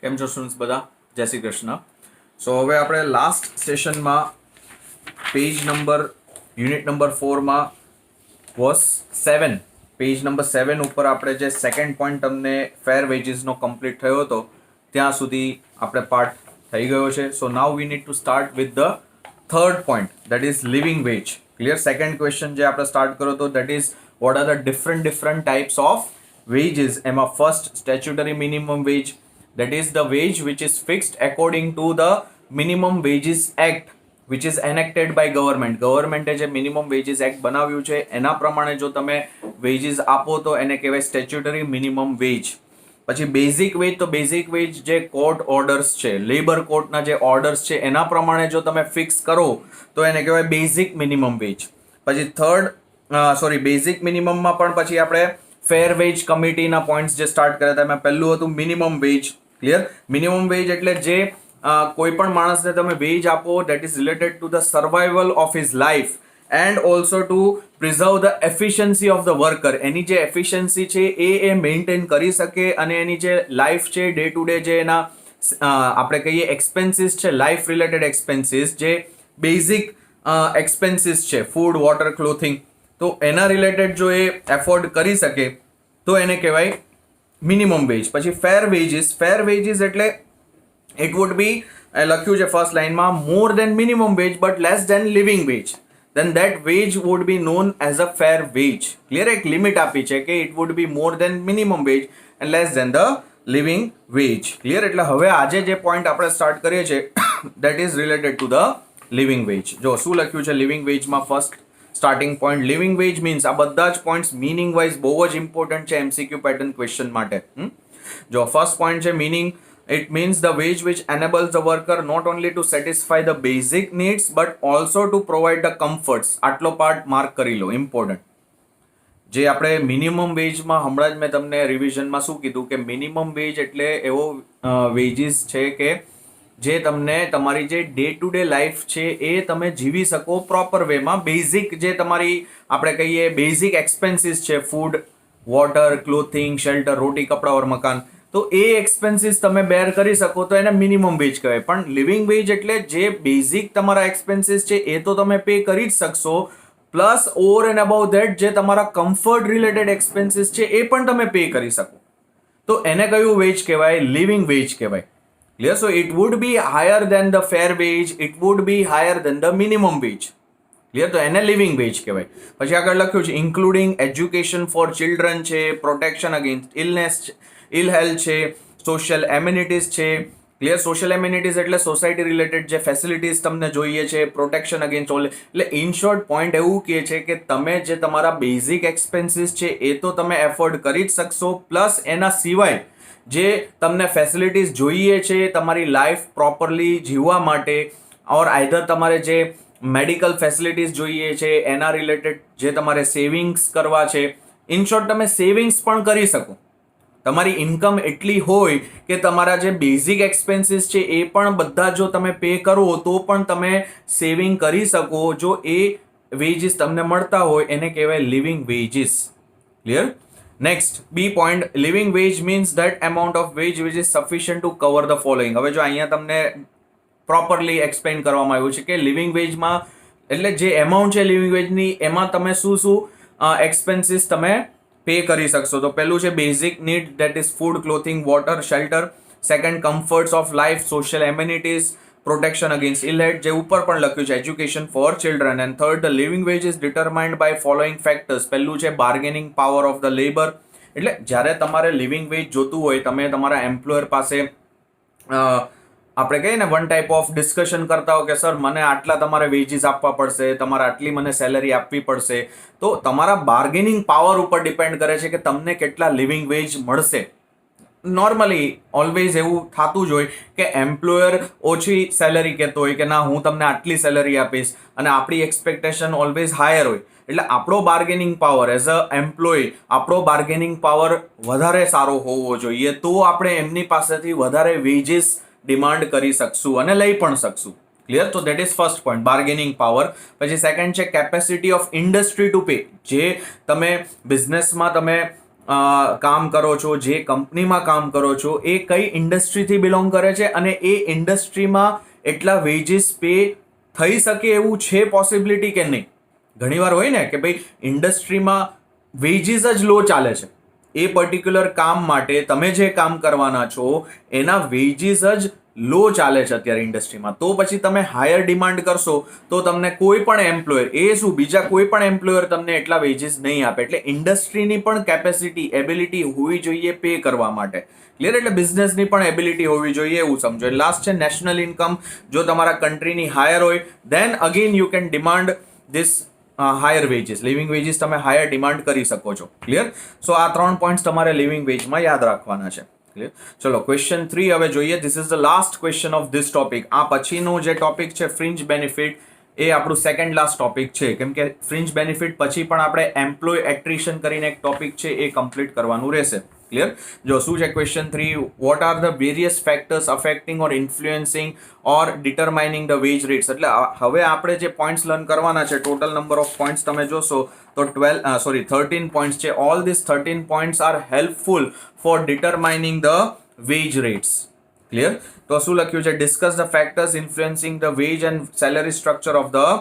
કેમ છો સ્ટુડન્ટ્સ બધા? જય શ્રી કૃષ્ણ. સો હવે આપણે લાસ્ટ સેશનમાં પેજ નંબર યુનિટ નંબર 4માં વોસ 7 પેજ નંબર 7 ઉપર આપણે જે સેકન્ડ પોઈન્ટ તમને ફેર વેજીસનો કમ્પ્લીટ થયો હતો ત્યાં સુધી આપણે પાર્ટ થઈ ગયો છે. So now we need to start with the third point, that is living wage. Clear? Second question જે આપણે સ્ટાર્ટ કર્યો હતો, that is what are the different types of wages. એમાં first statutory minimum wage, that is the wage which is fixed according to the minimum wages act which is enacted by ગવર્મેન્ટે જે minimum veggies act બનાવ્યું છે એના પ્રમાણે જો તમે veggies આપો તો એને કહેવાય સ્ટેચ્યુટરી મિનિમમ વેજ. પછી બેઝિક વેજ, તો બેઝિક વેજ જે કોર્ટ ઓર્ડર્સ છે, લેબર કોર્ટના જે ઓર્ડર્સ છે એના પ્રમાણે જો તમે ફિક્સ કરો તો એને કહેવાય બેઝિક મિનિમમ વેજ. પછી બેઝિક મિનિમમમાં પણ પછી આપણે ફેર વેજ કમિટીના પોઈન્ટ્સ જે સ્ટાર્ટ કર્યા હતા એમાં પહેલું હતું minimum wage. Clear? Minimum wage એટલે જે કોઈ પણ માણસને તમે વેજ આપો that is related to the survival of his life and also to preserve the efficiency of the worker. એની જે એફિશિયન્સી છે એ મેન્ટેન કરી શકે અને એની જે લાઈફ છે, ડે ટુ ડે જે એના આપણે કહીએ એક્સપેન્સીસ છે, લાઈફ રિલેટેડ એક્સપેન્સીસ, જે બેઝિક એક્સપેન્સીસ છે, ફૂડ, વોટર, ક્લોથિંગ, તો એના રિલેટેડ જો એ એફોર્ડ કરી શકે તો એને કહેવાય મિનિમમ વેજ. પછી ફેર વેજીસ એટલે ઇટ વુડ બી લખ્યું છે ફર્સ્ટ લાઇનમાં more than minimum wage but less than living wage, then that wage would be known as a fair wage. Clear? એક લિમિટ આપી છે કે it would be more than minimum wage and less than the living wage. Clear? એટલે હવે આજે જે point આપણે start કરીએ છીએ that is related to the living wage. જો શું લખ્યું છે લિવિંગ વેજમાં, first starting point living wage means, આ બધા જ પોઈન્ટ્સ મીનિંગ વાઇઝ બહુ જ ઇમ્પોર્ટન્ટ છે એમસીક્યુ પેટર્ન ક્વેશ્ચન માટે. જો ફર્સ્ટ પોઈન્ટ છે meaning, it means the wage which enables the worker not only to satisfy the basic needs but also to provide the comforts. આટલો part mark કરી લો, important. જે આપણે minimum વેજમાં હમણાં જ મેં તમને રિવિઝનમાં શું કીધું કે મિનિમમ વેજ એટલે એવો વેજીસ છે કે જે તમને તમારી જે ડે ટુ ડે લાઈફ છે એ તમે જીવી શકો પ્રોપર વેમાં. બેઝિક જે તમારી આપણે કહીએ બેઝિક એક્સપેન્સીસ છે, ફૂડ, વોટર, ક્લોથિંગ, શેલ્ટર, રોટી, કપડા ઓર મકાન, તો એ એક્સપેન્સીસ તમે બેર કરી શકો તો એને મિનિમમ વેજ કહેવાય. પણ લિવિંગ વેજ એટલે જે બેઝિક તમારા એક્સપેન્સીસ છે એ તો તમે પે કરી જ શકશો, plus over and about that જે તમારા કમ્ફર્ટ રિલેટેડ એક્સપેન્સીસ છે એ પણ તમે પે કરી શકો, તો એને કયું વેજ કહેવાય? લિવિંગ વેજ કહેવાય. Clear? So it would be higher than the fair wage, it would be higher than the minimum wage. Clear? તો એને લિવિંગ વેજ કહેવાય. પછી આગળ લખ્યું છે ઇન્ક્લુડિંગ એજ્યુકેશન ફોર ચિલ્ડ્રન છે, પ્રોટેક્શન અગેન્સ્ટ ઇલ હેલ્થ છે, સોશિયલ એમ્યુનિટીઝ છે. ક્લિયર? સોશિયલ એમ્યુનિટીઝ એટલે સોસાયટી રિલેટેડ જે ફેસિલિટીઝ તમને જોઈએ છે, પ્રોટેક્શન અગેન્સ્ટ ઓલ. એટલે ઇન શોર્ટ પોઈન્ટ એવું કહે છે કે તમે જે તમારા બેઝિક એક્સપેન્સીસ છે એ તો તમે એફોર્ડ કરી જ શકશો, પ્લસ એના સિવાય જે તમને ફેસિલિટીઝ જોઈએ છે તમારી લાઈફ પ્રોપરલી જીવવા માટે, ઓર આઈધર તમારે જે મેડિકલ ફેસિલિટીઝ જોઈએ છે એના રિલેટેડ જે તમારે સેવિંગ્સ કરવા છે, ઇન શોર્ટ તમે સેવિંગ્સ પણ કરી શકો. તમારી ઇન્કમ એટલી હોય કે તમારા જે બેઝિક એક્સપેન્સીસ છે એ પણ બધા જો તમે પે કરો તો પણ તમે સેવિંગ કરી શકો. જો એ વેજીસ તમને મળતા હોય એને કહેવાય living wages. Clear? Next B point, living wage means that amount of wage which is sufficient to cover the following. હવે જો અહીંયા તમને પ્રોપરલી એક્સપ્લેન કરવામાં આવ્યું છે કે લિવિંગ વેજમાં એટલે જે એમાઉન્ટ છે લિવિંગ વેજની એમાં તમે શું એક્સપેન્સીસ તમે પે કરી શકશો. તો પહેલું છે basic need, that is food, clothing, water, shelter. Second comforts of life, social amenities, protection against ill health, જે ઉપર પણ લખ્યું છે education for children. And third the living wage is determined by following factors. પહેલું છે bargaining power of the labour. એટલે જ્યારે તમારે લિવિંગ વેજ જોતું હોય તમે તમારા એમ્પ્લોયર પાસે આપણે કહીએ ને વન ટાઈપ ઓફ ડિસ્કશન કરતા હો કે સર મને આટલા તમારે વેજીસ આપવા પડશે, તમારે આટલી મને સેલરી આપવી પડશે, તો તમારા બાર્ગેનિંગ પાવર ઉપર ડિપેન્ડ કરે છે કે તમને કેટલા લિવિંગ વેજ મળશે. નોર્મલી ઓલવેઝ એવું થતું જ હોય કે એમ્પ્લોયર ઓછી સેલરી કહેતો હોય કે ના હું તમને આટલી સેલરી આપીશ, અને આપણી એક્સપેક્ટેશન ઓલવેઝ હાયર હોય. એટલે આપણો bargaining power as a employ, આપણો બાર્ગેનિંગ પાવર વધારે સારો હોવો જોઈએ, તો આપણે એમની પાસેથી વધારે વેજીસ ડિમાન્ડ કરી શકશું અને લઈ પણ શકશું. ક્લિયર? તો that is first point, bargaining power. પછી સેકન્ડ છે capacity of industry to pay. જે તમે બિઝનેસમાં તમે કામ કરો છો, જે કંપનીમાં કામ કરો છો, એ કઈ ઇન્ડસ્ટ્રીથી બિલોંગ કરે છે અને એ ઇન્ડસ્ટ્રીમાં એટલા વેજીસ પે થઈ શકે એવું છે પોસિબિલિટી કે નહીં. ઘણીવાર હોય ને કે ભાઈ ઇન્ડસ્ટ્રીમાં વેજીસ જ લો ચાલે છે, એ પર્ટિક્યુલર કામ માટે તમે જે કામ કરવાના છો એના વેજીસ જ લો ચાલે છે અત્યારે ઇન્ડસ્ટ્રીમાં, તો પછી તમે હાયર ડિમાન્ડ કરશો તો તમને કોઈ પણ એમ્પ્લોયર, એ શું બીજા કોઈ પણ એમ્પ્લોયર તમને એટલા વેજીસ નહીં આપે. એટલે ઇન્ડસ્ટ્રીની પણ કેપેસિટી, એબિલિટી હોવી જોઈએ પે કરવા માટે. ક્લિયર? એટલે બિઝનેસની પણ એબિલિટી હોવી જોઈએ એવું સમજો. લાસ્ટ છે નેશનલ ઇન્કમ. જો તમારા કન્ટ્રીની હાયર હોય then again you can demand this higher wages. Living wages તમે હાયર ડિમાન્ડ કરી શકો છો. ક્લિયર? સો આ 3 પોઈન્ટ્સ તમારે લિવિંગ વેજમાં યાદ રાખવાના છે. ક્લિયર? ચલો ક્વેશ્ચન 3 હવે જોઈએ. This is the last question of this topic. આ પછીનો જે ટોપિક છે ફ્રિન્જ બેનિફિટ, એ આપણું સેકન્ડ લાસ્ટ ટોપિક છે, કેમ કે ફ્રિન્જ બેનિફિટ પછી પણ આપણે એમ્પ્લોય એટ્રિશન કરીને એક ટોપિક છે એ કમ્પ્લીટ કરવાનું રહેશે. ક્લિયર? જો શું છે question 3, what are the various factors affecting or influencing or determining the wage rates. એટલે હવે આપણે જે પોઈન્ટ્સ લર્ન કરવાના છે, ટોટલ નંબર ઓફ પોઈન્ટ્સ તમે જોશો તો 13 પોઈન્ટ્સ છે. All this 13 points are helpful for determining the wage rates. Clear? તો શું લખ્યું છે? Discuss the factors influencing the wage and salary structure of the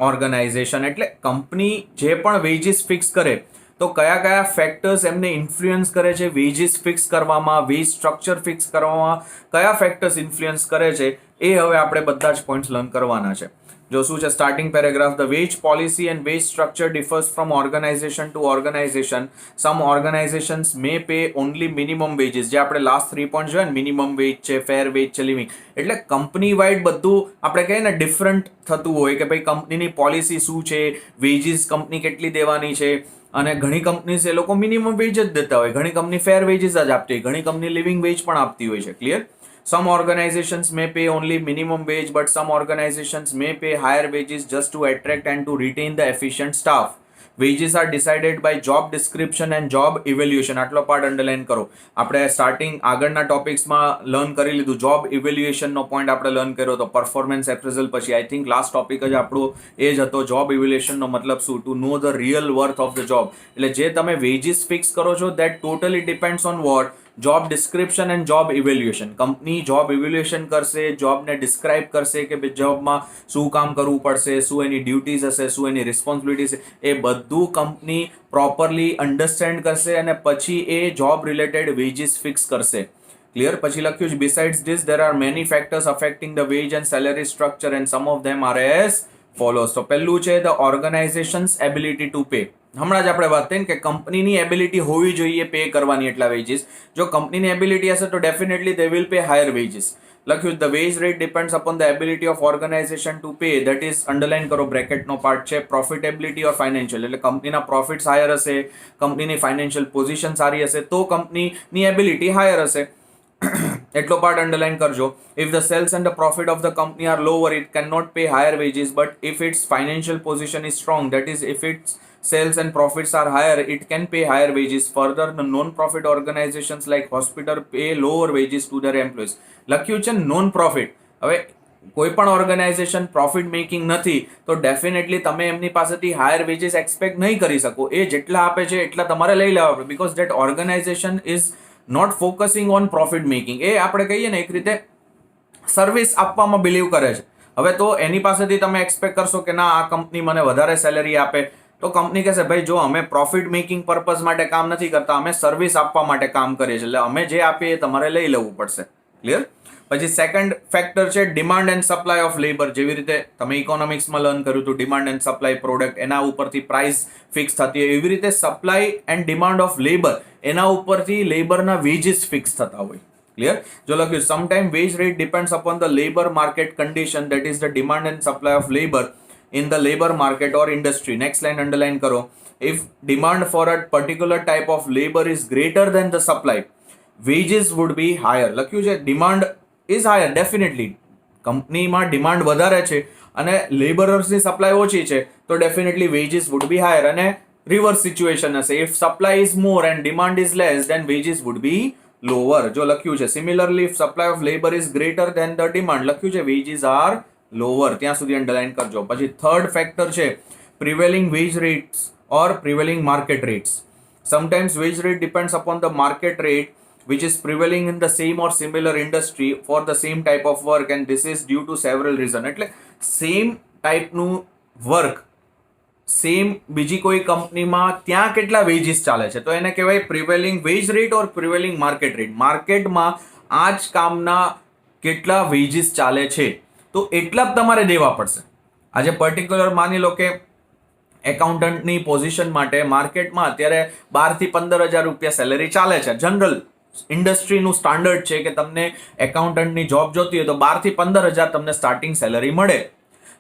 organization. એટલે કંપની જે પણ વેજીસ ફિક્સ કરે તો કયા કયા ફેક્ટર્સ એમને ઇન્ફ્લુઅન્સ કરે છે વેજીસ ફિક્સ કરવામાં, વેજ સ્ટ્રક્ચર ફિક્સ કરવામાં, કયા ફેક્ટર્સ ઇન્ફ્લુઅન્સ કરે છે, એ હવે આપણે બધા જ પોઈન્ટ્સ લર્ન કરવાના છે. જો શું છે starting paragraph, the wage policy and wage structure differs from organisation to organisation. Some organisations may pay only minimum wages. જે આપણે લાસ્ટ 3 પોઈન્ટ જોયા ને, મિનિમમ વેજ છે, ફેર વેજ છે, લિવિંગ. એટલે કંપની વાઇડ બધું આપણે કહીએ ને ડિફરન્ટ થતું હોય કે ભાઈ કંપનીની પોલિસી શું છે, વેજીસ કંપની કેટલી દેવાની છે. અને ઘણી કંપનીઝ એ લોકો મિનિમમ વેજ જ દેતા હોય, ઘણી કંપની ફેર વેજીસ જ આપતી હોય, ઘણી કંપની લિવિંગ વેજ પણ આપતી હોય છે. Clear? Some organizations may pay only minimum wage, but some organizations may pay higher wages just to attract and to retain the efficient staff. Wages are decided by job description and job evaluation. આટલો part underline કરો. આપણે starting આગળના ટોપિક્સમાં learn કરી લીધું, job ઇવેલ્યુએશનનો point આપણે learn કર્યો હતો performance એપ્રેઝલ પછી. આઈ થિંક લાસ્ટ ટોપિક જ આપણો એ જ હતો. જોબ ઇવેલ્યુએશનનો મતલબ શું? To know the real worth of the job. એટલે જે તમે વેજીસ ફિક્સ કરો છો that totally depends on what? Job description and job evaluation. Company job evaluation કરશે, જોબને ડિસ્ક્રાઇબ કરશે કે ભાઈ જોબમાં શું કામ કરવું પડશે, શું એની ડ્યુટીઝ હશે, શું એની રિસ્પોન્સિબિલિટીઝ છે, એ બધું કંપની પ્રોપરલી અન્ડરસ્ટેન્ડ કરશે અને પછી એ જોબ રિલેટેડ વેજીસ ફિક્સ કરશે. ક્લિયર? પછી લખ્યું છે besides this there are many factors affecting the wage and salary structure and some of them are as follows. તો પહેલું છે the organization's ability to pay. હમણાં જ આપણે વાત થઈ કે કંપનીની એબિલિટી હોવી જોઈએ પે કરવાની એટલા વેજીસ. જો કંપનીની એબિલિટી હશે તો definitely they will pay higher wages. લખ્યું the wage rate depends upon the ability of organization to pay. That is underline કરો, બ્રેકેટનો પાર્ટ છે પ્રોફિટેબિલિટી ઓર ફાઇનાન્શિયલ. એટલે કંપનીના પ્રોફિટ્સ હાયર હશે, કંપનીની ફાઇનાન્શિયલ પોઝિશન સારી હશે તો કંપનીની એબિલિટી હાયર હશે. એટલો પાર્ટ અંડરલાઈન કરજો. If the sales and the profit of the company are lower it can not pay higher wages, but if its financial position is strong, that is if its sales and profits are higher, it can pay higher wages. Further, the non-profit organizations like hospital pay lower wages to their employees. લખ્યું છે non profit. હવે કોઈ પણ organisation profit making નથી તો definitely તમે એમની પાસેથી હાયર વેજીસ એક્સપેક્ટ નહીં કરી શકો. એ જેટલા આપે છે એટલા તમારે લઈ લેવા પડે, because that organization is not focusing on profit making. એ આપણે કહીએ ને એક રીતે સર્વિસ આપવામાં બિલીવ કરે છે. હવે તો એની પાસેથી તમે એક્સપેક્ટ કરશો કે ના આ કંપની મને વધારે સેલેરી આપે, તો કંપની કહેશે ભાઈ જો અમે પ્રોફિટ મેકિંગ પર્પઝ માટે કામ નથી કરતા, અમે સર્વિસ આપવા માટે કામ કરીએ છીએ, એટલે અમે જે આપીએ એ તમારે લઈ લેવું પડશે. ક્લિયર? પછી સેકન્ડ ફેક્ટર છે demand and supply of labour. જેવી રીતે તમે ઇકોનોમિક્સમાં લર્ન કર્યું હતું ડિમાન્ડ એન્ડ સપ્લાય પ્રોડક્ટ, એના ઉપરથી પ્રાઇસ ફિક્સ થતી હોય, એવી રીતે supply and demand of labour, એના ઉપરથી લેબરના વેજીસ ફિક્સ થતા હોય. ક્લિયર? જો લખ્યું sometime veg rate depends upon the labour market condition, that is the demand and supply of labour in the labor market or industry. Next line underline karo. If demand for a particular type of labor is greater than the supply, wages would be higher. લખ્યું છે demand is higher, definitely. કંપનીમાં demand વધારે છે અને લેબરર્સની supply ઓછી છે તો definitely wages would be higher. અને રિવર્સ સિચ્યુએશન હશે, if supply is more and demand is less then wages would be lower. જો લખ્યું છે similarly if supply of labour is greater than the demand, લખ્યું છે વેજીસ આર લોઅર. ત્યાં સુધી underline કરજો. પછી થર્ડ ફેક્ટર છે prevailing wage rates or prevailing market rates. Sometimes wage rate depends upon the market rate which is prevailing in the same or similar industry for the same type of work, and this is due to several reasons. એટલે same ટાઈપનું work same બીજી કોઈ કંપનીમાં ત્યાં કેટલા veggies ચાલે છે તો એને કહેવાય prevailing wage rate or prevailing market rate. માર્કેટમાં આ જ કામના કેટલા વેજીસ ચાલે છે તો એટલા જ તમારે દેવા પડશે. આજે પર્ટિક્યુલર માની લો કે એકાઉન્ટન્ટની પોઝિશન માટે માર્કેટમાં અત્યારે 12 થી 15,000 રૂપિયા સેલેરી ચાલે છે. જનરલ ઇન્ડસ્ટ્રીનું સ્ટાન્ડર્ડ છે કે તમને એકાઉન્ટન્ટની જોબ જોતી હોય તો 12 થી 15,000 તમને સ્ટાર્ટિંગ સેલેરી મળે.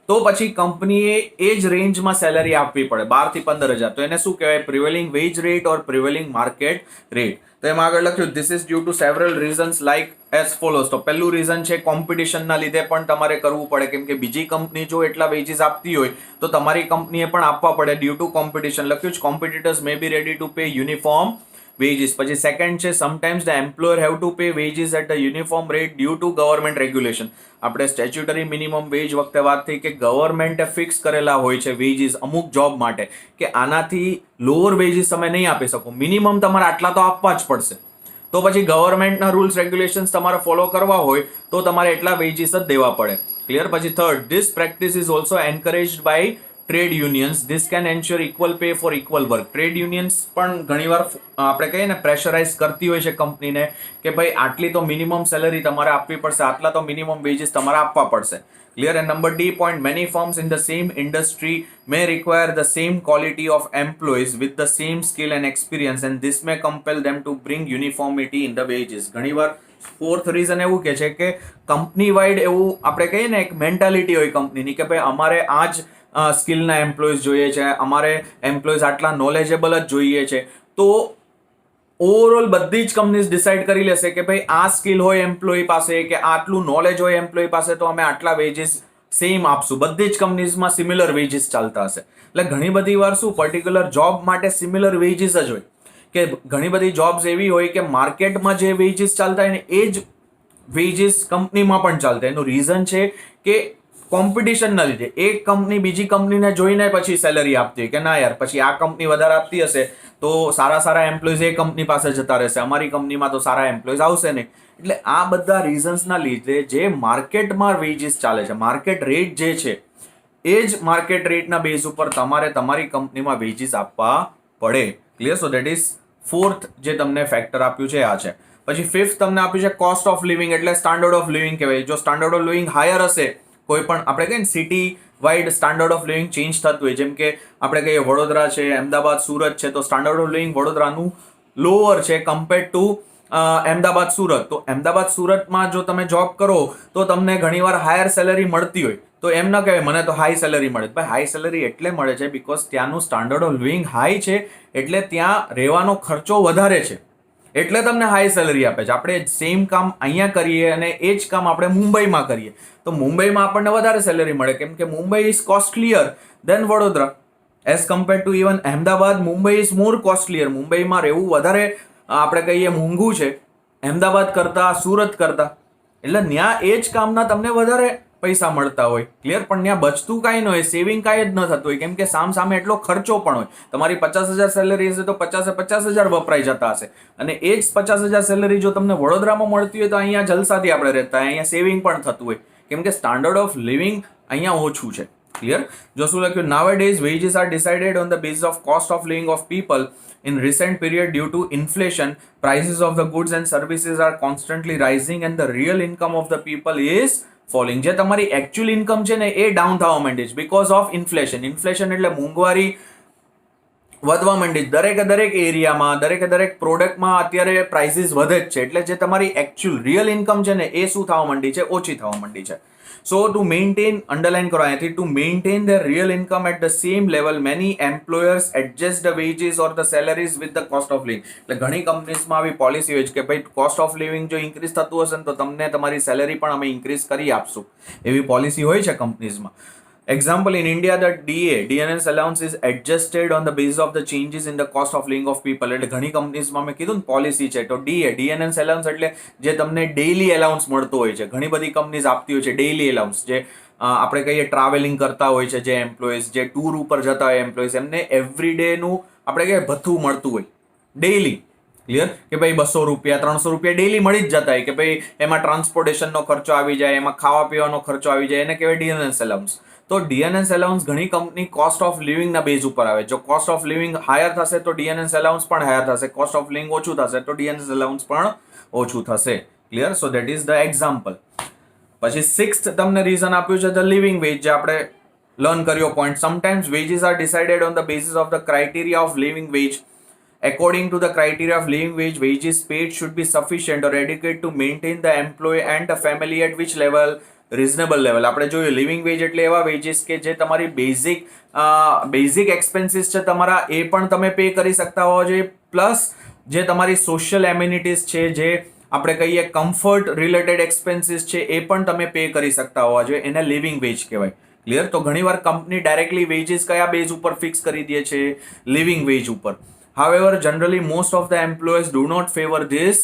તો પછી કંપનીએ એ જ રેન્જમાં સેલેરી આપવી પડે 12 થી 15,000. તો એને શું કહેવાય? Prevailing wage rate or prevailing market rate. તો એમાં આગળ લખ્યું this is due to several reasons like as follows. તો પહેલું રીઝન છે કોમ્પિટિશનના લીધે પણ તમારે કરવું પડે, કેમ કે બીજી કંપની જો એટલા વેજીસ આપતી હોય તો તમારી કંપનીએ પણ આપવા પડે ડ્યુ ટુ કોમ્પિટિશન. લખ્યું છે competitors may be ready to pay uniform wages. પછી સેકન્ડ છે sometimes the employer have to pay wages at the uniform rate due to government regulation. આપણે સ્ટેચ્યુટરી મિનિમમ વેજ વખતે વાત થઈ કે ગવર્મેન્ટે ફિક્સ કરેલા હોય છે વેજીસ અમુક જોબ માટે કે આનાથી લોઅર વેજીસ તમે નહીં આપી શકો, મિનિમમ તમારે આટલા તો આપવા જ પડશે. તો પછી ગવર્મેન્ટના રૂલ્સ રેગ્યુલેશન્સ તમારે ફોલો કરવા હોય તો તમારે એટલા વેજીસ જ દેવા પડે. ક્લિયર? પછી third, this practice is also encouraged by trade unions. This can ensure equal pay for equal work. Trade unions પણ ઘણીવાર આપણે કહીએ ને પ્રેશરાઇઝ કરતી હોય છે કંપનીને કે ભાઈ આટલી તો મિનિમમ સેલેરી તમારે આપવી પડશે, આટલા તો મિનિમમ વેજીસ તમારે આપવા પડશે. Clear? And number D point, many firms in the same industry may require the same quality of employees with the same skill and experience, and this may compel them to bring uniformity in the wages. ઘણીવાર fourth reason એવું કે છે કે company wide એવું આપણે કહીએ ને એક મેન્ટાલિટી હોય કંપનીની કે ભાઈ અમારે આ જ સ્કિલના એમ્પ્લોઈઝ જોઈએ છે, અમારે એમ્પ્લોઈઝ આટલા નોલેજેબલ જ જોઈએ છે. તો ઓવરઓલ બધી જ કંપનીઝ ડિસાઇડ કરી લેશે કે ભાઈ આ સ્કિલ હોય એમ્પ્લોય પાસે કે આટલું નોલેજ હોય એમ્પ્લોય પાસે તો અમે આટલા વેજીસ સેમ આપશું. બધી જ કંપનીઝમાં સિમિલર વેજીસ ચાલતા હશે. એટલે ઘણી બધી વાર શું પર્ટિક્યુલર જોબ માટે સિમિલર વેજીસ જ હોય કે ઘણી બધી જોબ્સ એવી હોય કે માર્કેટમાં જે વેજીસ ચાલતા હોય ને એ જ વેજીસ કંપનીમાં પણ ચાલતા. એનું રીઝન છે કે કોમ્પિટિશનના લીધે એક કંપની બીજી કંપનીને જોઈને પછી સેલરી આપતી હોય કે ના યાર પછી આ કંપની વધારે આપતી હશે તો સારા એમ્પ્લોઈઝ એ કંપની પાસે જતા રહેશે, અમારી કંપનીમાં તો સારા એમ્પ્લોઈઝ આવશે નહીં. એટલે આ બધા રીઝન્સના લીધે જે માર્કેટમાં વેજીસ ચાલે છે, માર્કેટ રેટ જે છે એ જ માર્કેટ રેટના બેઝ ઉપર તમારે તમારી કંપનીમાં વેજીસ આપવા પડે. Clear? So that is fourth જે તમને ફેક્ટર આપ્યું છે આ છે. પછી ફિફ્થ તમને આપ્યું છે કોસ્ટ ઓફ લિવિંગ, એટલે સ્ટાન્ડર્ડ ઓફ લિવિંગ કહેવાય. જો સ્ટાન્ડર્ડ ઓફ લિવિંગ હાયર હશે, કોઈ પણ આપણે કહીએ ને city wide standard of living change થતું હોય, જેમ કે આપણે કહીએ વડોદરા છે, અમદાવાદ, સુરત છે, તો સ્ટાન્ડર્ડ ઓફ લિવિંગ વડોદરાનું લોઅર છે કમ્પેર્ડ ટુ અમદાવાદ, સુરત. તો અમદાવાદ, સુરતમાં જો તમે જોબ કરો તો તમને ઘણીવાર હાયર સેલેરી મળતી હોય તો એમ ન કહેવાય મને તો હાઈ સેલેરી મળે. ભાઈ હાઈ સેલેરી એટલે મળે છે બીકોઝ ત્યાંનું સ્ટાન્ડર્ડ ઓફ લિવિંગ હાઈ છે, એટલે ત્યાં રહેવાનો ખર્ચો વધારે છે એટલે તમને હાઈ સેલરી આપે છે. આપણે સેમ કામ અહીંયા કરીએ અને એ જ કામ આપણે મુંબઈમાં કરીએ તો મુંબઈમાં આપણને વધારે સેલરી મળે કેમ કે Mumbai is costlier than Vadodara as compare to even Ahmedabad. Mumbai is more costlier. મુંબઈમાં રહેવું વધારે આપણે કહીએ મોંઘું છે અહેમદાબાદ કરતાં, સુરત કરતાં. એટલે ત્યાં એ જ કામના તમને વધારે પૈસા મળતા હોય. ક્લિયર? પણ ત્યાં બચતું કાંઈ ન હોય, સેવિંગ કાંઈ જ ન થતું હોય કેમ કે સામે એટલો ખર્ચો પણ હોય. તમારી 50,000 સેલેરી હશે તો 50,000 વપરાઈ જતા હશે અને એ જ 50,000 સેલેરી જો તમને વડોદરામાં મળતી હોય તો અહીંયા જલસાથી આપણે રહેતા, અહીંયા સેવિંગ પણ થતું હોય કેમ કે સ્ટાન્ડર્ડ ઓફ લિવિંગ અહીંયા ઓછું છે. ક્લિયર? જો શું લખ્યું, nowadays wages are decided on the basis of cost of living of people. In recent period, due to inflation, prices of the goods and services are constantly rising and the real income of the people is falling. જે તમારી actual income છે ને એ down થવા માંડી છે because of inflation. Inflation એટલે મોંઘવારી વધવા માંડી છે. દરેક એરિયામાં દરેક પ્રોડક્ટમાં અત્યારે પ્રાઇસીસ વધે જ છે એટલે જે તમારી એકચ્યુઅલ રિયલ ઇન્કમ છે ને એ શું થવા માંડી છે? ઓછી થવા માંડી છે. So to maintain, underline કરો અહીંયાથી, to maintain their real income at the same level, many employers adjust the wages or the salaries with the cost of living. એટલે ઘણી કંપનીઝમાં આવી પોલિસી હોય છે કે ભાઈ કોસ્ટ ઓફ લિવિંગ જો ઇન્ક્રીઝ થતું હશે ને તો તમને તમારી સેલેરી પણ અમે ઇન્ક્રીઝ કરી આપશું, એવી પોલિસી હોય છે કંપનીઝમાં. Example, in India, the DNS allowance is adjusted on the basis of the changes in the cost of living of people. એટલે ઘણી કંપનીઝમાં મેં કીધું ને પોલિસી છે તો DNS allowance એટલે જે તમને ડેઇલી એલાઉન્સ મળતો હોય છે. ઘણી બધી કંપનીઝ આપતી હોય છે ડેઇલી એલાઉન્સ, જે આપણે કહીએ ટ્રાવેલિંગ કરતા હોય છે જે એમ્પ્લોઈઝ, જે ટૂર ઉપર જતા હોય એમ્પ્લોઈઝ, એમને એવરી ડેનું આપણે કહીએ ભથ્થું મળતું હોય ડેઈલી. ક્લિયર કે ભાઈ 200 રૂપિયા 300 રૂપિયા ડેઈલી મળી જ જતા હોય કે ભાઈ એમાં ટ્રાન્સપોર્ટેશનનો ખર્ચો આવી જાય, એમાં ખાવા પીવાનો ખર્ચો આવી જાય, એને કહેવાય ડીએનએસ એલાઉન્સ. તો ડીએનએસ એલાઉન્સ ઘણી કંપની કોસ્ટ ઓફ લિવિંગના બેઝ ઉપર આવે. જો કોસ્ટ ઓફ લિવિંગ હાયર થશે તો ડીએનએસ એલાઉન્સ પણ હાયર થશે, કોસ્ટ ઓફ લિવિંગ ઓછું થશે તો ડીએનએસ એલાઉન્સ પણ ઓછું થશે. Clear? So that is the example. પછી 6th તમને રીઝન આપ્યું છે ધ લિવિંગ વેજ, જે આપણે લર્ન કર્યો point. Sometimes wages are decided on the basis of the criteria of living wage. According to the criteria of living wage, wages paid should be sufficient or adequate to maintain the employee and the family at which level? Reasonable level. આપણે જોયું living veg એટલે એવા veggies કે જે તમારી basic expenses છે તમારા એ પણ તમે પે કરી શકતા હોવા જોઈએ, પ્લસ જે તમારી સોશિયલ એમ્યુનિટીઝ છે, જે આપણે કહીએ કમ્ફર્ટ રિલેટેડ એક્સપેન્સીસ છે, એ પણ તમે પે કરી શકતા હોવા જોઈએ. એને લિવિંગ વેજ કહેવાય. ક્લિયર? તો ઘણીવાર કંપની ડાયરેક્ટલી વેજીસ કયા બેઝ ઉપર ફિક્સ કરી દે છે? લિવિંગ વેજ ઉપર. However, generally most of the employers do not favor this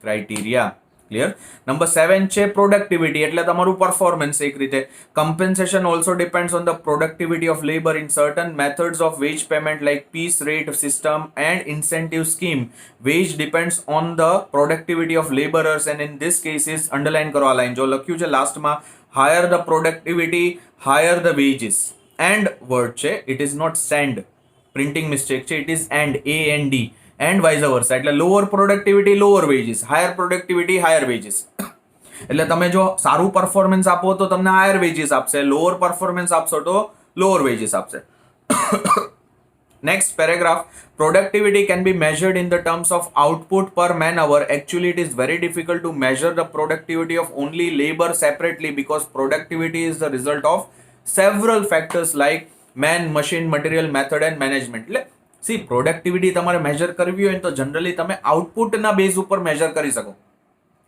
criteria. Clear? Number 7 છે productivity, એટલે તમારું performance. એક રીતે compensation also depends on the productivity of labor. In certain methods of wage payment like piece rate system and incentive scheme, wage depends on the productivity of laborers, and in this case is underline કરો આ line. જો લખ્યું છે લાસ્ટમાં higher the productivity, higher the wages. And word છે, it is not send. Printing mistake છે, it is and, AND, and vice versa. એટલે lower productivity lower wages, higher productivity higher wages. એટલે તમે જો સારું પરફોર્મન્સ આપો તો તમને હાયર વેજીસ આપશે, લોઅર પરફોર્મન્સ આપશો તો લોઅર વેજીસ આપશે. Next paragraph. Productivity can be measured in the terms of output per man hour. Actually, it is very difficult to measure the productivity of only labor separately because productivity is the result of several factors like man, machine, material, method and management. એટલે C productivity તમારે measure કરવી હોય તો generally તમે આઉટપુટના base ઉપર major કરી શકો.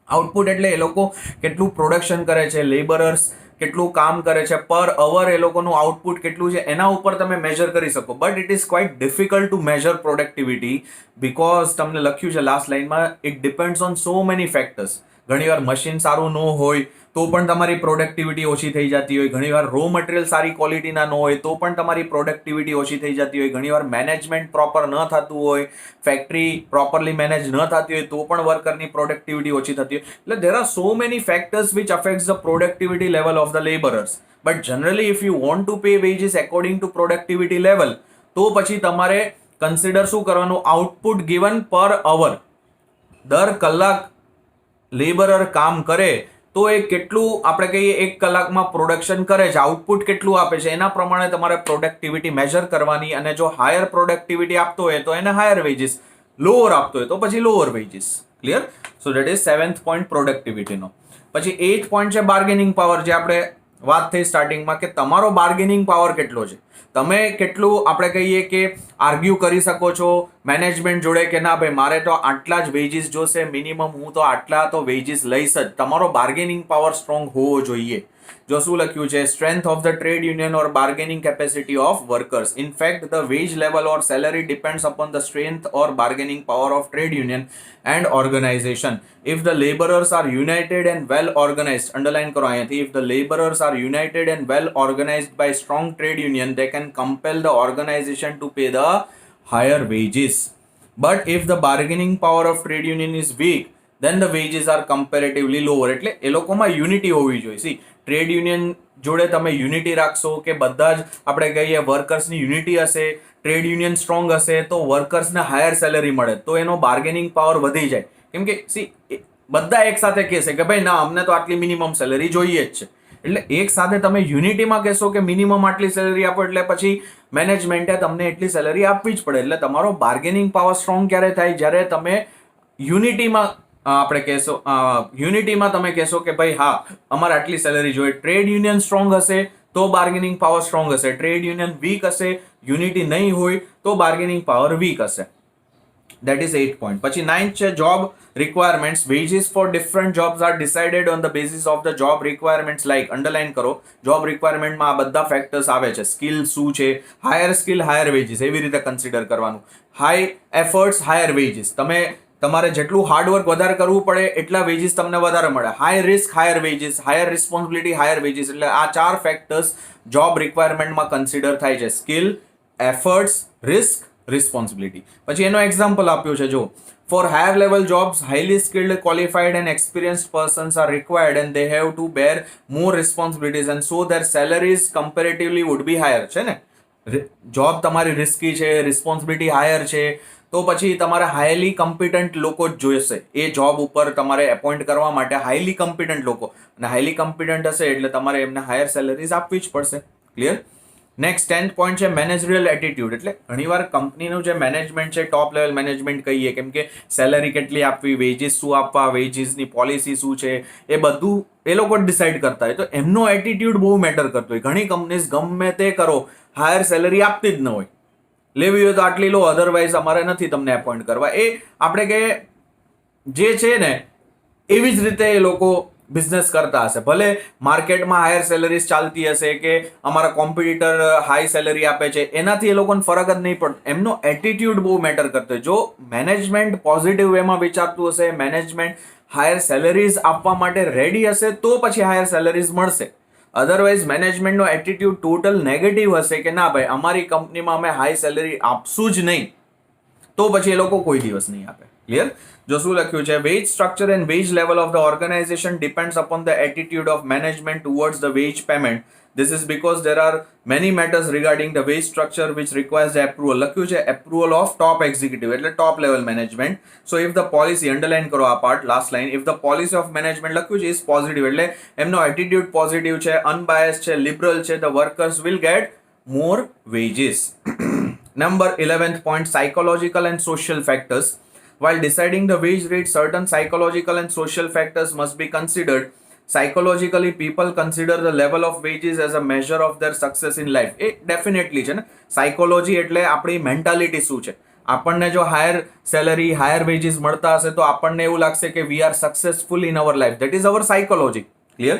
આઉટપુટ એટલે એ લોકો કેટલું પ્રોડક્શન કરે છે, લેબરર્સ કેટલું કામ કરે છે, પર અવર એ લોકોનું આઉટપુટ કેટલું છે, એના ઉપર તમે મેજર કરી શકો. But it is quite difficult to major productivity because તમને લખ્યું છે લાસ્ટ લાઇનમાં, it depends on so many factors. ઘણીવાર મશીન સારું ન હોય તો પણ તમારી પ્રોડક્ટિવિટી ઓછી થઈ જતી હોય, ઘણીવાર રો મટીરિયલ સારી ક્વોલિટીના ન હોય તો પણ તમારી પ્રોડક્ટિવિટી ઓછી થઈ જતી હોય, ઘણીવાર મેનેજમેન્ટ પ્રોપર ન થતું હોય, ફેક્ટરી પ્રોપરલી મેનેજ ન થતી હોય તો પણ વર્કરની પ્રોડક્ટિવિટી ઓછી થતી હોય. એટલે there are so many factors which affects the productivity level of the laborers. But generally if you want to pay wages according to productivity level, તો પછી તમારે કન્સિડર શું કરવાનું? આઉટપુટ ગિવન પર અવર. દર કલાક લેબરર કામ કરે તો એ કેટલું આપણે કહીએ 1 કલાકમાં પ્રોડક્શન કરે છે, આઉટપુટ કેટલું આપે છે, એના પ્રમાણે તમારે પ્રોડક્ટિવિટી મેજર કરવાની. અને જો હાયર પ્રોડક્ટિવિટી આપતો હોય તો એને હાયર વેજીસ, લોઅર આપતો હોય તો પછી lower wages. Clear? So that is 7th point પ્રોડક્ટિવિટીનો. પછી 8th પોઈન્ટ છે બાર્ગેનિંગ પાવર, જે આપણે વાત થઈ સ્ટાર્ટિંગમાં કે તમારો બાર્ગેનિંગ પાવર કેટલો છે, તમે કેટલું આપણે કહીએ કે આર્ગ્યુ કરી શકો છો મેનેજમેન્ટ જોડે કે ના ભાઈ મારે તો આટલા જ વેજીસ જોશે મિનિમમ, હું તો આટલા તો વેજીસ લઈશ જ. તમારો બાર્ગેનિંગ પાવર સ્ટ્રોંગ હોવો જોઈએ. જો શું લખ્યું છે? Strength of the trade union or bargaining capacity of workers. In fact the wage level or salary depends upon the strength or bargaining power of trade union and organisation. If the laborers are united and well organized, underline કરો અહીંયાથી, if the laborers are united and well organized by strong trade union, they can compel the organization to pay the higher wages. But if the bargaining power of trade union is weak, then the wages are comparatively lower. એટલે એ લોકોમાં unity હોવી જોઈએ. C trade union જોડે તમે unity રાખશો કે બધા જ આપણે કહીએ વર્કર્સની યુનિટી હશે, ટ્રેડ યુનિયન સ્ટ્રોંગ હશે તો વર્કર્સને હાયર સેલરી મળે તો એનો બાર્ગેનિંગ પાવર વધી જાય. કેમ કે સી બધા એક સાથે કહેશે કે ભાઈ ના અમને તો આટલી મિનિમમ સેલરી જોઈએ જ છે. એટલે એક સાથે તમે યુનિટીમાં કહેશો કે મિનિમમ આટલી સેલરી આપો એટલે પછી મેનેજમેન્ટે તમને એટલી સેલરી આપવી જ પડે. એટલે તમારો બાર્ગેનિંગ પાવર સ્ટ્રોંગ ક્યારે થાય? જ્યારે તમે યુનિટીમાં આપણે કહેશો યુનિટીમાં તમે કહેશો કે ભાઈ હા અમારે આટલી સેલરી જોઈએ. ટ્રેડ યુનિયન સ્ટ્રોંગ હશે તો બાર્ગેનિંગ પાવર સ્ટ્રોંગ હશે, ટ્રેડ યુનિયન વીક હશે, યુનિટી નહીં હોય તો બાર્ગેનિંગ પાવર વીક હશે. That is 8 point. પછી 9th છે job requirements. Wages for different jobs are decided on the basis of the job requirements like, underline કરો, job requirement માં આ બધા factors આવે છે. સ્કિલ શું છે, હાયર સ્કિલ હાયર વેજીસ, એવી રીતે કન્સિડર કરવાનું. હાઈ એફર્ટ્સ હાયર વેજીસ, તમે તમારે જેટલું હાર્ડવર્ક વધારે કરવું પડે એટલા વેજીસ તમને વધારે મળે. High risk higher wages, higher responsibility higher wages. એટલે આ 4 ફેક્ટર્સ જોબ રિક્વાયરમેન્ટમાં કન્સિડર થાય છે. Skill, efforts, risk responsibility. પછી એનો એક્ઝામ્પલ આપ્યો છે જો, for higher level jobs highly skilled qualified and experienced persons are required and they have to bear more responsibilities and so their salaries comparatively would be higher. છે ને, job તમારી risky છે, responsibility higher છે, તો પછી તમારે highly competent લોકો જ જોઈશે એ જોબ ઉપર તમારે એપોઇન્ટ કરવા માટે. હાઈલી કોમ્પિટન્ટ લોકો, અને હાઈલી કોમ્પિટન્ટ હશે એટલે તમારે એમને હાયર સેલરીઝ આપવી જ પડશે. ક્લિયર? નેક્સ્ટ 10th પોઈન્ટ છે મેનેજરિયલ એટીટ્યુડ. એટલે ઘણીવાર કંપનીનું જે મેનેજમેન્ટ છે, ટોપ લેવલ મેનેજમેન્ટ કહીએ, કેમ કે સેલરી કેટલી આપવી, વેજીસ શું આપવા, વેજીસની પોલિસી શું છે, એ બધું એ લોકો ડિસાઇડ કરતા હોય. તો એમનો એટીટ્યુડ બહુ મેટર કરતો હોય. ઘણી કંપનીઝ ગમે તે કરો હાયર સેલરી આપતી જ ન હોય. લેવી હોય તો આટલી લો, અધરવાઇઝ અમારે નથી તમને એપોઇન્ટ કરવા. એ આપણે કે જે છે ને એવી જ રીતે એ લોકો બિઝનેસ કરતા હશે. ભલે માર્કેટમાં હાયર સેલરીઝ ચાલતી હશે કે અમારા કોમ્પિટિટર હાઈ સેલરી આપે છે, એનાથી એ લોકોને ફરક જ નહીં પડતો. એમનો એટીટ્યુડ બહુ મેટર કરતો હોય. જો મેનેજમેન્ટ પોઝિટિવ વેમાં વિચારતું હશે, મેનેજમેન્ટ હાયર સેલરીઝ આપવા માટે રેડી હશે, તો પછી હાયર સેલરીઝ મળશે. અધરવાઇઝ મેનેજમેન્ટનો એટીટ્યુડ ટોટલ નેગેટિવ હશે કે ના ભાઈ અમારી કંપનીમાં અમે હાઈ સેલરી આપશું જ નહીં, તો પછી એ લોકો કોઈ દિવસ નહીં આપે. ક્લિયર? જો શું લખ્યું છે, wage structure and wage level of the organisation depends upon the attitude of management towards the wage payment. This is because there are many matters regarding the wage structure which requires the approval. લખ્યું છે approval of top executive, એટલે top level management. So if the policy, underline કરો આ part, last line, if the policy of management લખ્યું છે is positive, એટલે એમનો attitude positive છે, unbiased છે, liberal છે, the workers will get more wages. Number 11th point, psychological and social factors. While deciding the wage rate, certain psychological and social factors must be considered. Psychologically, people consider the level of wages as a measure of their success in life. A definitely છે ને. Psychology એટલે આપણી mentality શું છે. આપણને જો higher salary, higher veggies મળતા હશે તો આપણને એવું લાગશે કે we are successful in our life. That is our psychology. Clear?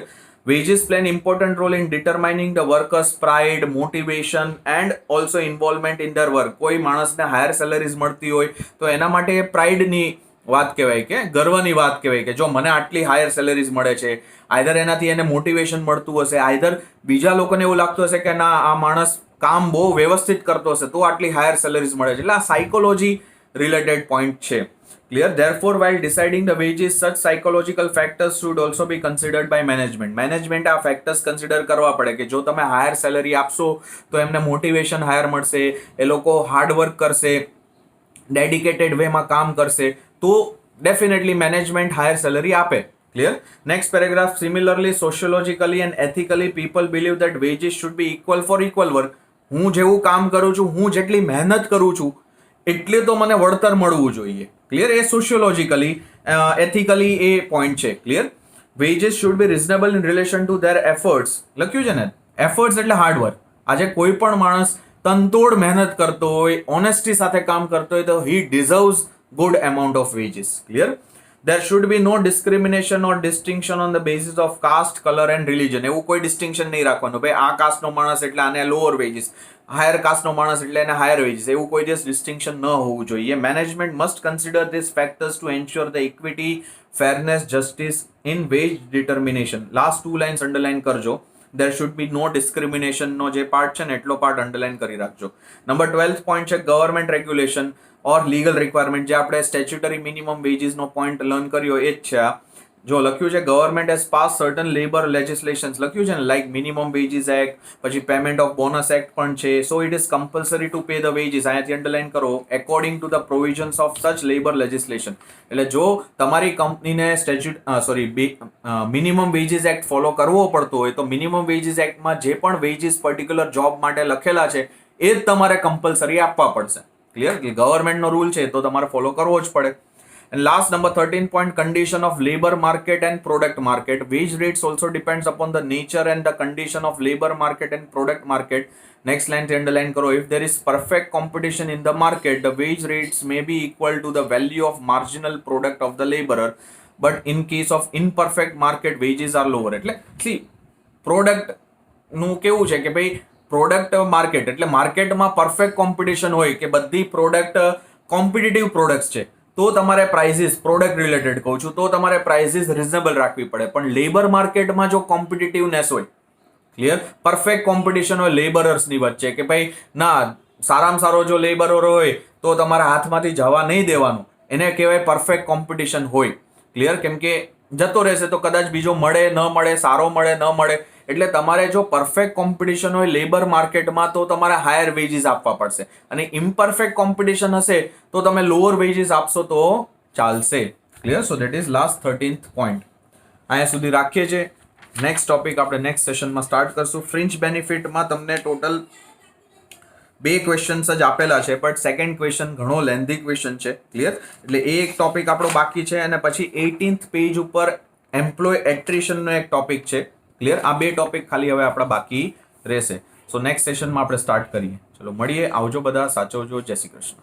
Wages play an important role in determining the workers' pride, motivation and also involvement in their work. કોઈ માણસને higher સેલરીઝ મળતી હોય તો એના માટે એ પ્રાઇડની વાત કહેવાય, કે ગર્વની વાત કહેવાય, કે જો મને આટલી હાયર સેલરીઝ મળે છે. આઈધર એનાથી એને મોટિવેશન મળતું હશે, આઈધર બીજા લોકોને એવું લાગતું હશે કે ના આ માણસ કામ બહુ વ્યવસ્થિત કરતો હશે તો આટલી હાયર સેલરીઝ મળે છે. એટલે આ સાયકોલોજી રિલેટેડ પોઈન્ટ છે. Clear? Therefore, while deciding the wages, such psychological factors should also be considered by management. Management આ factors consider કરવા પડે કે જો તમે હાયર સેલરી આપશો તો એમને મોટિવેશન હાયર મળશે, એ લોકો હાર્ડ વર્ક કરશે, ડેડિકેટેડ વેમાં કામ કરશે, તો ડેફિનેટલી મેનેજમેન્ટ હાયર સેલરી આપે. Clear? Next paragraph, similarly sociologically and ethically people believe that wages should be equal for equal work. હું જેવું કામ કરું છું, હું જેટલી મહેનત કરું છું એટલે તો મને વળતર મળવું જોઈએ. ક્લિયર? એ સોશિયોલોજીકલી, એથિકલી એ પોઈન્ટ છે. Clear? Veggies should B reasonable in relation two there efforts. લખ્યું છે ને, એફર્ટ્સ એટલે હાર્ડવર્ક. આજે કોઈ પણ માણસ તનતોડ મહેનત કરતો હોય, ઓનેસ્ટી સાથે કામ કરતો હોય તો હી deserves good amount of wages. Clear? There should be no discrimination or distinction on the basis of caste, color and religion. એવું કોઈ ડિસ્ટિંક્શન નહીં રાખવાનું. ભાઈ આ કાસ્ટનો માણસ એટલે આને લોઅર વેજીસ, હાયર કાસ્ટનો માણસ એટલે એને હાયર વેજીસ, એવું કોઈ દિવસ ડિસ્ટિંક્શન ન હોવું જોઈએ. Management must consider this factors to ensure the equity, fairness, justice in wage determination. Last 2 lines underline કરજો. There should be no discrimination નો જે પાર્ટ છે ને એટલો પાર્ટ અંડરલાઇન કરી રાખજો. નંબર 12th પોઈન્ટ છે government regulation or legal requirement. જે આપણે સ્ટેચ્યુટરી મિનિમમ વેજીસનો પોઈન્ટ લર્ન કર્યો એ જ છે આ. જો લખ્યું છે government has pass certain labour legislations. લખ્યું છે ને લાઈક મિનિમમ વેજીસ એક્ટ, પછી પેમેન્ટ ઓફ બોનસ એક્ટ પણ છે. So it is compulsory to pay the veggies. અહીંયાથી અંડરલાઇન કરો, according to the provisions of સચ લેબર લેજિસ્લેશન. એટલે જો તમારી કંપનીને મિનિમમ વેજીસ એક્ટ ફોલો કરવો પડતો હોય તો મિનિમમ વેજીસ એક્ટમાં જે પણ વેજીસ પર્ટિક્યુલર જોબ માટે લખેલા છે એ જ તમારે કમ્પલસરી આપવા પડશે. ક્લિયર? ગવર્મેન્ટનો રૂલ છે તો તમારે ફોલો કરવો જ પડે. And last, number 13 point, condition of labor market and product market. Wage rates also depends upon the nature and the condition of labor market and product market. Next line underline karo. If there is perfect competition in the market, the wage rates may be equal to the value of marginal product of the laborer. But in case of imperfect market, wages are lower. એટલે see, product નું કેવું છે કે ભાઈ product market એટલે માર્કેટમાં perfect competition હોય કે બધી પ્રોડક્ટ કોમ્પિટિટિવ પ્રોડક્ટ્સ છે તો તમારે પ્રાઇઝીસ, પ્રોડક્ટ રિલેટેડ કહું છું, તો તમારે પ્રાઇઝીસ રિઝનેબલ રાખવી પડે. પણ લેબર માર્કેટમાં જો કોમ્પિટિટિવનેસ હોય, ક્લિયર, પરફેક્ટ કોમ્પિટિશન હોય લેબરર્સની વચ્ચે કે ભાઈ ના સારામાં સારો જો લેબર હોય તો તમારા હાથમાંથી જવા નહીં દેવાનું, એને કહેવાય પરફેક્ટ કોમ્પિટિશન હોય. ક્લિયર? કેમ કે જતો રહેશે તો કદાચ બીજો મળે ન મળે, સારો મળે ન મળે. એટલે તમારે જો પરફેક્ટ કોમ્પિટિશન હોય લેબર માર્કેટમાં તો તમારે હાયર વેજીસ આપવા પડશે, અને ઇમ્પરફેક્ટ કોમ્પિટિશન હશે તો તમે લોઅર વેજીસ આપશો તો ચાલશે. Clear? So that is last 13th point. અહીંયા સુધી રાખીએ છીએ. નેક્સ્ટ ટોપિક આપણે નેક્સ્ટ સેશનમાં સ્ટાર્ટ કરશું. ફ્રિન્જ બેનિફિટમાં તમને ટોટલ 2 ક્વેશ્ચન્સ જ આપેલા છે, બટ સેકન્ડ ક્વેશ્ચન ઘણો લેન્ધી ક્વેશ્ચન છે. ક્લિયર? એટલે એ એક ટોપિક આપણો બાકી છે, અને પછી 18th પેજ ઉપર એમ્પ્લોય એટ્રિશનનો એક ટોપિક છે. ક્લિયર? આ 2 ટોપિક ખાલી હવે આપણા બાકી રહેશે. સો નેક્સ્ટ સેશનમાં આપણે સ્ટાર્ટ કરીએ. ચલો મળીએ. આવજો બધા, સાચવજો. જય શ્રી કૃષ્ણ.